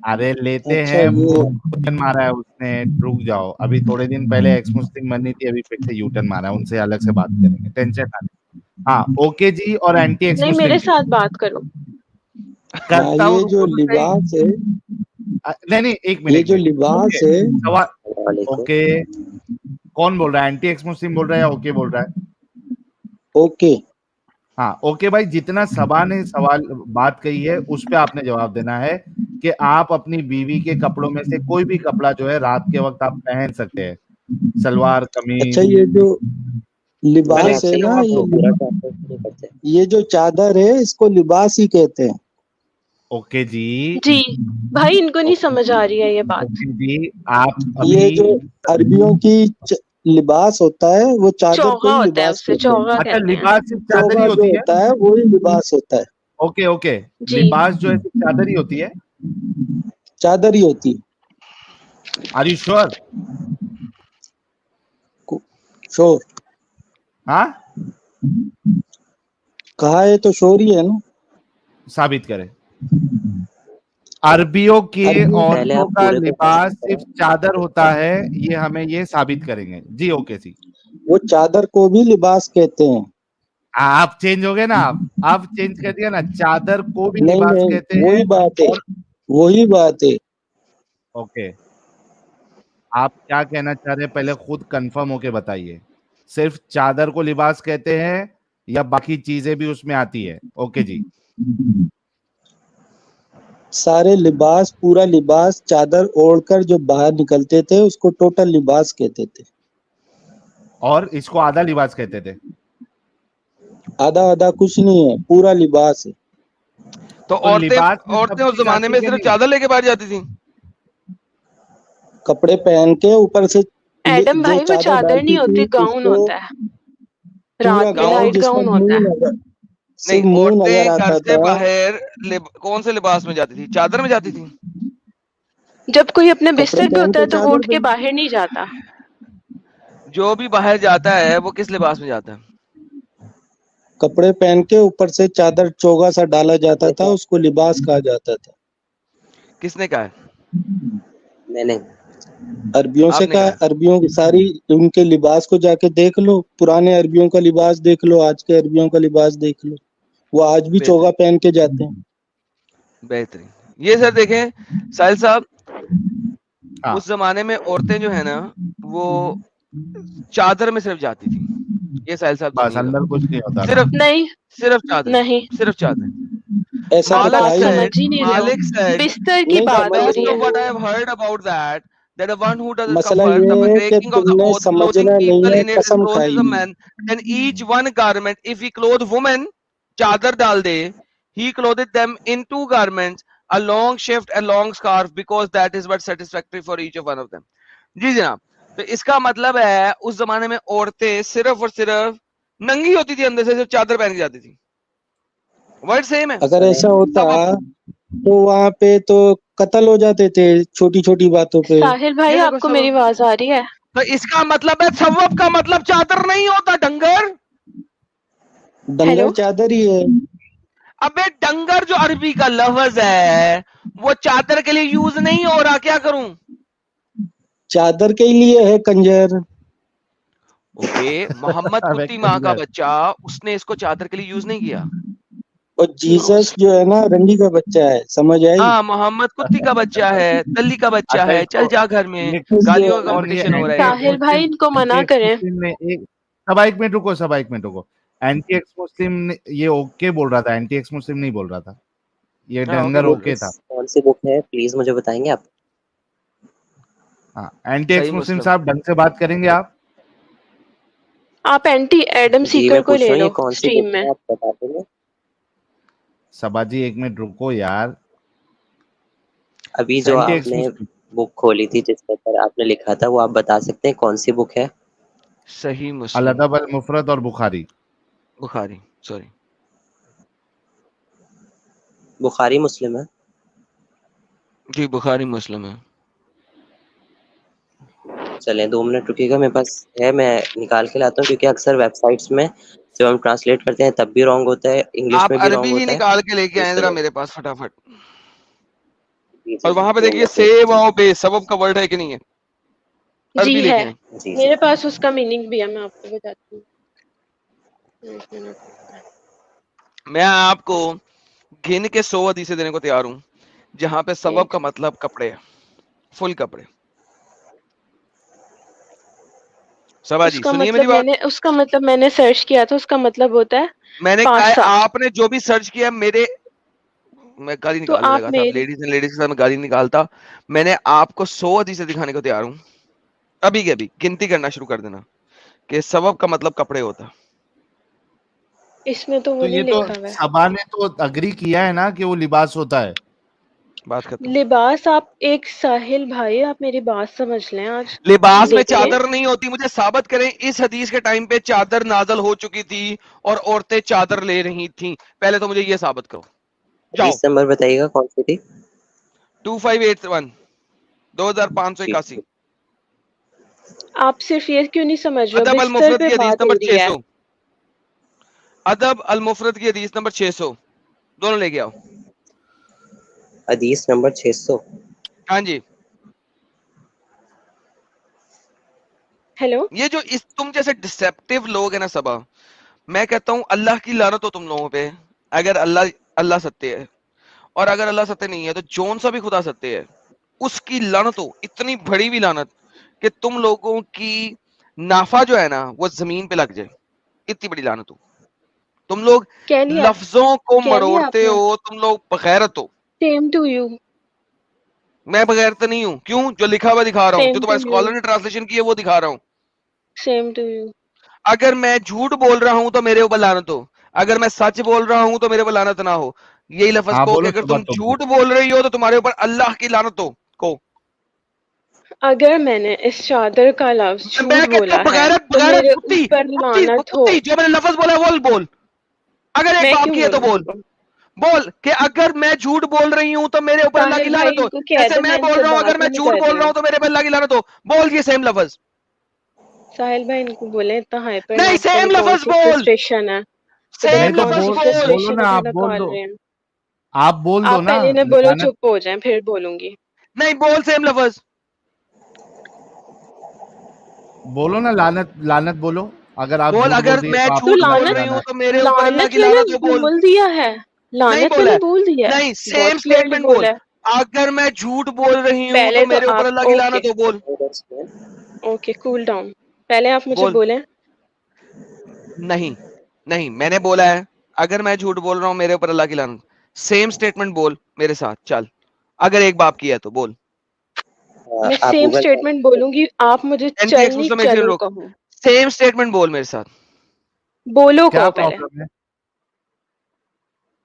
ارے لیتے اچھا ہیں, یہ یوٹن مارا ہے اس نے, رک جاؤ, ابھی تھوڑے دن پہلے ایکس مسلم بنی تھی, ابھی پھر سے یوٹن مارا ہے, ان سے الگ سے بات کریں گے, ٹینشن نہ لیں. ہاں اوکے جی, اور اینٹی ایکس نہیں مسلم میرے جی, ساتھ بات کرو. ہاں کرتا ہوں, یہ جو رکو تو صحیح. لباس ہے, نہیں ایک یہ منٹ جو اوکے لباس ہے. سوال, السلام علیکم. اوکے کون بول رہا ہے, اینٹی ایکس مسلم بول رہا ہے یا اوکے بول رہا ہے؟ اوکے. ہاں اوکے بھائی, جتنا سبا نے سوال بات کہی ہے اس پہ آپ نے جواب دینا ہے. کہ آپ اپنی بیوی کے کپڑوں میں سے کوئی بھی کپڑا جو ہے رات کے وقت آپ پہن سکتے ہیں, سلوار قمیض. اچھا یہ جو لباس ہے نا, یہ جو چادر ہے اس کو لباس ہی کہتے ہیں. اوکے جی, جی بھائی ان کو نہیں سمجھ آ رہی ہے یہ بات. اوکے جی, آپ یہ ابھی جو عربیوں کی لباس ہوتا ہے وہ چادر کو چوغا ہی ہوتا ہے, لباس اسے کہتے ہیں. چوغا اچھا کہتے ہیں. لباس صرف چادر چوغا ہی جو ہوتی ہے؟ ہوتا ہے وہی لباس ہوتا ہے. اوکے اوکے, جی لباس جو ہے صرف چادر ہی ہوتی ہے؟ چادر ہی ہوتی ہے. آر یو شور؟ شور ہاں, کہا ہے تو شور ہی ہے نا. ثابت کرے. عربیوں کی عورتوں کا لباس صرف چادر ہوتا ہے, یہ ہمیں یہ ثابت کریں گے جی. اوکے جی, وہ چادر کو بھی لباس کہتے ہیں. آپ چینج ہو گئے نا, آپ چینج کر دیا نا, چادر کو بھی نہیں لباس نہیں کہتے ہیں. وہی بات ہے, اور وہی بات ہے. اوکے, آپ کیا کہنا چاہ رہے ہیں پہلے خود کنفرم ہو کے بتائیے. صرف چادر کو لباس کہتے ہیں یا باقی چیزیں بھی اس میں آتی ہے؟ اوکے جی, سارے لباس, پورا لباس, چادر اوڑھ کر جو باہر نکلتے تھے اس کو ٹوٹل لباس کہتے تھے. اور اس کو آدھا لباس کہتے تھے. آدھا آدھا کچھ نہیں ہے, پورا لباس ہے. تو لباس میں سب عورتیں اس چیز زمانے آتی میں ہے کہ صرف نہیں؟ چادر لے کے باہر جاتی تھیں. کپڑے پہن کے اوپر سے ایڈم جو بھائی وہ چادر چادر نہیں ڈالتی ہوتی, تھی اس گاؤن کو ہوتا ہے, پورا رات میں گاؤن لائٹ جس کا گاؤن ہوتا منہ ہے. نظر, نہیں, صرف منہ عورتیں نظر گھر آتا سے تھا. باہر کون سے لباس میں جاتی تھی؟ چادر میں جاتی تھی. جب کوئی اپنے کپڑے بستر پہ پہن ہوتا ہے کے تو وہ چادر اٹھ کے پہن, باہر نہیں جاتا. جو بھی باہر جاتا ہے وہ کس لباس میں جاتا ہے؟ کپڑے پہن کے اوپر سے چادر چوگا سا ڈالا جاتا تھا, اس کو لباس کہا جاتا تھا. کس نے کہا ہے؟ میں نے عربیوں آپ سے نے کہا. کہا. عربیوں کی ساری ان کے لباس کو جا کے دیکھ لو, پرانے عربیوں کا لباس دیکھ لو, آج کے عربیوں کا لباس دیکھ لو, وہ آج بھی چوگا بہترین پہن کے جاتے ہیں. بہترین. یہ سر دیکھیں ساحل صاحب, ہاں, اس زمانے میں عورتیں جو ہے نا وہ چادر میں صرف جاتی تھی. یہ ساحل صاحب بس جانیے گا, اندر کچھ نہیں ہوتا تھا. صرف نہیں صرف چادر, نہیں, صرف چادر. ایسا آپ تو Malik تھا بات ہی سمجھ said, ہی نہیں رہے ہو. Malik said, بستر کی نہیں. بات ہو most رہی of ہے. what I have heard about that the one who doesn't come مسئلہ first, the یہ ہے کہ breaking of تم the نے oath, clothing سمجھنا نہیں people ہے, in its قسم roles کھائی is a ہوئی. man, then each one garment, if he clothe woman, chadar dal de, he clothed them in two garments, a long shift, a long scarf, because that is what satisfactory for each of one of them. جی جناب, تو اس کا مطلب ہے اس زمانے میں عورتیں صرف اور صرف ننگی ہوتی تھی, اندر سے صرف چادر پہن کے جاتی تھی. ورڈ سیم ہے. اگر ایسا ہوتا سب تو وہاں پہ تو قتل ہو جاتے تھے چھوٹی چھوٹی باتوں پہ. ساحل بھائی یہ آپ دیکھو کو میری سبب, آواز آ رہی ہے؟ تو اس کا مطلب ہے ثواب کا مطلب چادر نہیں ہوتا, ڈنگر. ڈنگر ہیلو, چادر ہی ہے. ابے ڈنگر جو عربی کا لفظ ہے وہ چادر کے لیے یوز نہیں ہو رہا, کیا کروں؟ چادر کے لیے ہے کنجر. اوکے, محمد ابے کتی ماں کا کنجر. بچہ, اس نے اس کو چادر کے لیے یوز نہیں کیا. اور جیسس جو ہے نا رنڈی کا بچہ ہے, سمجھ آئی. ہاں, محمد کتی کا بچہ ہے, دلی کا بچہ اچھا ہے, اس چل کو جا گھر میں, یہ جو گالیوں ہے کا نا, اور یہ کمپٹیشن ہو رہا ہے اینٹی یہاں ایکس پہ. ساحل بھائی ان کو اینٹی منع ایکس کریں. مسلم نے ایک سبا ایک منٹ رکو, سبا ایک منٹ رکو. اینٹی ایکس مسلم یہ اوکے بول رہا تھا, اینٹی ایکس مسلم نہیں بول رہا تھا, یہ ہاں اوکے ڈنگر بول رہے اوکے ہیں. تھا. کون سی بک ہے پلیز مجھے بتائیں گے آپ؟ ہاں, اینٹی ایکس صحیح مسلم مسلم. صاحب ڈھنگ سے بات کریں گے آپ؟ آپ اینٹی ایڈم جی میں سیکر کو پوچھ لے رہا ہوں لو یہ کون سی اسٹریم بک میں. ہے، آپ بتا دیں گے؟ سبا جی ایک منٹ رکو یار. ابھی جو اینٹی آپ ایکس نے مسلم بک کھولی تھی جس پر آپ نے لکھا تھا وہ آپ بتا سکتے ہیں کون سی بک ہے؟ صحیح مسلم, الادب المفرد اور بخاری. بخاری, سوری بخاری مسلم ہے. جی بخاری مسلم ہے. چلیں 2 منٹ رکیے گا, میرے پاس ہے, میں نکال کے لاتا ہوں, کیونکہ اکثر ویب سائٹس میں جب ہم ٹرانسلیٹ کرتے ہیں تب بھی رانگ ہوتا ہے, انگلش آپ میں بھی عربی رانگ ہی ہوتا ہے. نکال کے لے کے اس آئیں ذرا وجہ میرے پاس فٹافٹ, جی اور جی وہاں پہ 2 دیکھیے منٹ ویٹ سیو کیجیے. آؤ بے سبب کا ورڈ ہے کہ نہیں ہے, جی عربی لے ہے, کے آئیں. جی جی میرے پاس اس کا میننگ بھی ہے, میں آپ کو بتاتی ہوں. ایک منٹ. میں آپ کو گن کے 100 حدیثیں دینے کو تیار ہوں جہاں پہ سبب کا مطلب کپڑے, فل کپڑے. سبا اس جی کا سنیے میری مطلب بات, میں نے سرچ کیا تھا, اس کا مطلب ہوتا ہے میں نے کہا 5 ہے سال. آپ نے جو بھی سرچ کیا میرے میں گالی تو نکالنے آپ لگا تھا. میری لیڈیز کے ساتھ میں گالی نکالتا. میں نے آپ کو 100 حدیثیں دکھانے کو تیار ہوں ابھی کے ابھی. گنتی کرنا شروع کر دینا کہ سبب کا مطلب کپڑے ہوتا. اس میں تو وہ تو نہیں یہ تو لکھا ہوا ہے. سبا نے تو اگری کیا ہے نا کہ وہ لباس ہوتا ہے. بات ختم. لباس آپ ایک ساحل بھائی آپ میری بات سمجھ لیں آج. لباس میں دیکھ لیں چادر نہیں ہوتی. مجھے ثابت کریں اس حدیث کے ٹائم پہ چادر نازل ہو چکی تھی اور عورتیں چادر لے رہی تھیں. پہلے تو مجھے یہ ثابت کرو. جاؤ. حدیث نمبر بتائیے گا کون سی تھی؟ 2581 جی 2581. آپ صرف یہ کیوں نہیں سمجھ رہے ہو ادب بستر المفرد پہ کی حدیث بات ہو نمبر رہی ہے. 600. ادب المفرد کی حدیث نمبر 600 دونوں لے کے آؤ. حدیث نمبر 600. ہاں جی. ہیلو یہ جو اس تم جیسے ڈسپٹیو لوگ ہیں نا سبا, میں کہتا ہوں اللہ کی لعنت ہو تم لوگوں پہ. اگر اللہ ستے ہے اور اگر اللہ ستے نہیں ہے تو جون سا بھی خدا ستے ہے, اس کی لعنت ہو. اتنی بڑی بھی لعنت کہ تم لوگوں کی نافع جو ہے نا وہ زمین پہ لگ جائے. اتنی بڑی لعنت ہو. تم لوگ کہہ لیا لفظوں کو کہہ لیا آپ مروڑتے نے. ہو. تم لوگ بغیرت ہو. Same to you. میں بغیرت نہیں ہوں. کیوں؟ جو لکھا ہوا دکھا رہا ہوں, جو سیم ٹو تمہارے یو. اسکالر نے ٹرانسلیشن کی ہے وہ دکھا رہا ہوں. Same to you. اگر میں جھوٹ بول رہا ہوں تو میرے اوپر لعنت ہو. اگر میں سچ بول رہا ہوں تو میرے اوپر لعنت نہ ہو. یہی لفظ ہاں کو کہ بولو اگر سبا تم تم بھی. جھوٹ بول رہی ہو تو تمہارے اوپر اللہ کی لعنت ہو. کو اگر میں نے اس چادر کا لفظ میں جھوٹ کہتا بولا ہوں ہے بغیرت تو بغیرت میرے کتی اوپر کتی لعنت ہو. کتی. جو میں نے لفظ بولا وہ بول. اگر ایک میں بات کیوں کی ہے تو بولوں؟ بول کہ اگر میں جھوٹ بول رہی ہوں تو میرے اوپر اللہ کی ساحل بھائی لعنت ہو. ان کو کہہ جیسے دو میں میں ان بول سے رہا ہوں اگر بات ہی میں نہیں جھوٹ کر بول رہی رہا ہوں. ہوں تو میرے اوپر اللہ کی لعنت ہو. بول یہ سیم لفظ. ساحل بھائی ان کو بولیں اتنا ہائپر نہ نہیں کریں. سیم کون لفظ سی بول. فرسٹریشن ہے خدا نہیں سیم تو کون سی لفظ بول. بولو فرسٹریشن نا, آپ بول نکال دو. رہے ہیں. آپ بول دو آپ نا. پہلے انہیں بولو لعنت. چپ ہو جائیں پھر بولوں گی. نہیں بول سیم لفظ. بولو نا لعنت. لعنت بولو. اگر آپ بول جھوٹ اگر بولتی ہے میں تو آپ تو جھوٹ کو اللہ بول کی لعنت رہی ہوں لعنت. تو میرے اوپر اللہ لعنت کی میں نے لعنت ہو. بول. بول دیا ہے. نہیں لعنت میں بولا نے ہے. بول دیا ہے. نہیں سیم بہت کلیئرلی اسٹیٹمنٹ بول. بولا ہے. اگر میں جھوٹ بول رہی ہوں تو پہلے تو میرے اوپر آپ اللہ کی اوکے لعنت ہو. بول. Okay cool down. پہلے آپ مجھے بول. بولیں. نہیں نہیں میں نے بولا ہے اگر میں جھوٹ بول رہا ہوں میرے اوپر اللہ کی لعنت. سیم اسٹیٹمنٹ بول میرے ساتھ. چل اگر ایک باپ کی ہے تو بول. میں آپ سیم گوگل پر اسٹیٹمنٹ بولوں گی. آپ مجھے چل نہیں چلو کہو. سیم اسٹیٹمنٹ بول میرے ساتھ. بولو کیا کہو پہلے. پرابلم ہے؟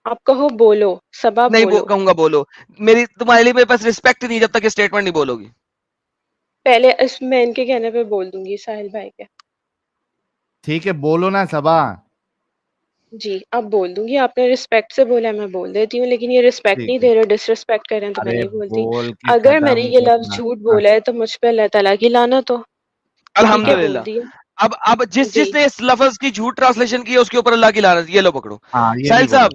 آپ کہو بولو. سبا نہیں بولو. کہوں گا بولو. میری تمہارے لیے میرے پاس رسپیکٹ نہیں جب تک اسٹیٹمنٹ نہیں بولو گی. پہلے اس میں ان کے کہنے پہ بول دوں گی ساحل بھائی کے. ٹھیک ہے بولو نا سبا. جی اب بول دوں گی. آپ نے رسپیکٹ سے بولا میں بول دیتی ہوں لیکن یہ رسپیکٹ نہیں ٹھیک ہے. دے رہے. ڈس رسپیکٹ کر رہے ہیں تو میں ارے نہیں بولتی. بول کے اگر میں نے ختم یہ لفظ کرنا. جھوٹ ہاں. بولا ہے تو مجھ پہ اللہ تعالیٰ کی لعنت ہو. ٹھیک ہے الحمدللہ. بول دیا. اب جس جی نے اس لفظ کی جھوٹ ٹرانسلیشن کی ہے اس کے اوپر اللہ کی لعنت. یہ لو پکڑو. ہاں یہ بھی ساحل بولو. صاحب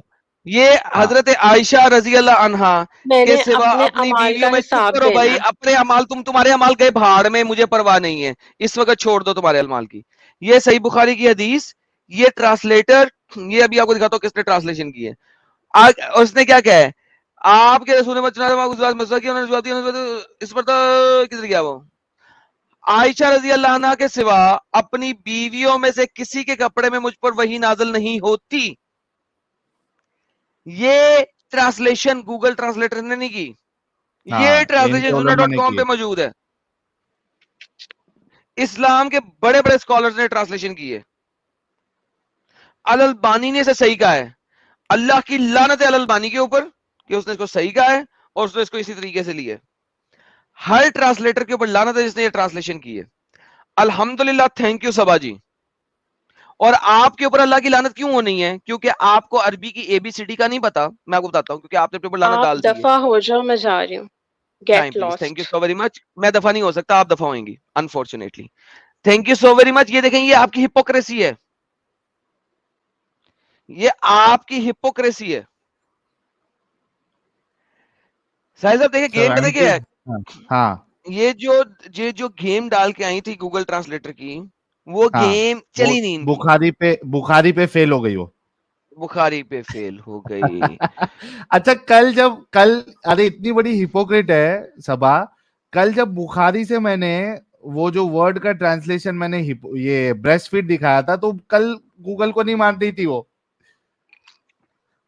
یہ ہاں حضرت عائشہ رضی اللہ عنہا میں کے نے سوا اپنے اپنی اعمال بیویوں کا میں. چپ حساب کرو دینا بھائی. ہے. اپنے امال تمہارے امال گئے بھاڑ میں. مجھے پرواہ نہیں ہے اس وقت. چھوڑ دو تمہارے امال کی. یہ صحیح بخاری کی حدیث. یہ ٹرانسلیٹر یہ ابھی آپ کو دکھاتا ہوں کس نے ٹرانسلیشن کی ہے. اس نے کیا کہا ہے. آپ کے رسول اس پر تو کدھر گیا وہ. عائشہ رضی اللہ عنہ کے سوا اپنی بیویوں میں سے کسی کے کپڑے میں مجھ پر وحی نازل نہیں ہوتی. یہ ٹرانسلیشن گوگل ٹرانسلیٹر نے نہیں کی. یہ ہاں ان کے ٹرانسلیشن علماء نے sunnah.com کی. پہ موجود ہے. اسلام کے بڑے بڑے اسکالرز نے ٹرانسلیشن کی ہے. الالبانی نے اسے صحیح کہا ہے. اللہ کی لعنت ہے الالبانی کے اوپر کہ اس نے اس کو صحیح کہا ہے اور اس نے اس کو اسی طریقے سے لی ہے. ہر ٹرانسلیٹر کے اوپر لعنت ہے جس نے یہ ٹرانسلیشن کی ہے. الحمدللہ. تھینک یو سبا جی. اور آپ کے اوپر اللہ کی لعنت کیوں ہونی ہے؟ کیونکہ آپ کو عربی کی اے بی سی ڈی کا نہیں پتا. میں آپ کو بتاتا ہوں کیونکہ آپ نے اپنے اوپر لعنت آپ ڈال دی ہے. دفع ہو جاؤ میں جا رہی ہوں. Time get please. Thank last. You so very much. میں دفع نہیں ہو سکتا. آپ دفع ہوئیں گی unfortunately. Thank you so very much. یہ دیکھیں یہ آپ کی ہپوکریسی ہے. یہ آپ کی ہپوکریسی ہے. ساحل صاحب دیکھیں گیم پہ دیکھیں. ہاں یہ جو گیم ڈال کے آئی تھی گوگل ٹرانسلیٹر کی وہ ہاں گیم وہ چلی نہیں ان کی. بخاری پہ فیل ہو گئی وہ. بخاری پہ فیل ہو گئی. اچھا کل ارے اتنی بڑی ہپوکریٹ ہے سبا. کل جب بخاری سے میں نے وہ جو ورڈ کا ٹرانسلیشن میں نے یہ بریسٹ فیڈ دکھایا تھا تو کل گوگل کو نہیں مان رہی تھی وہ.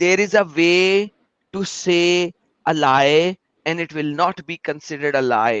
there is a way to say a lie and it will not be considered a lie.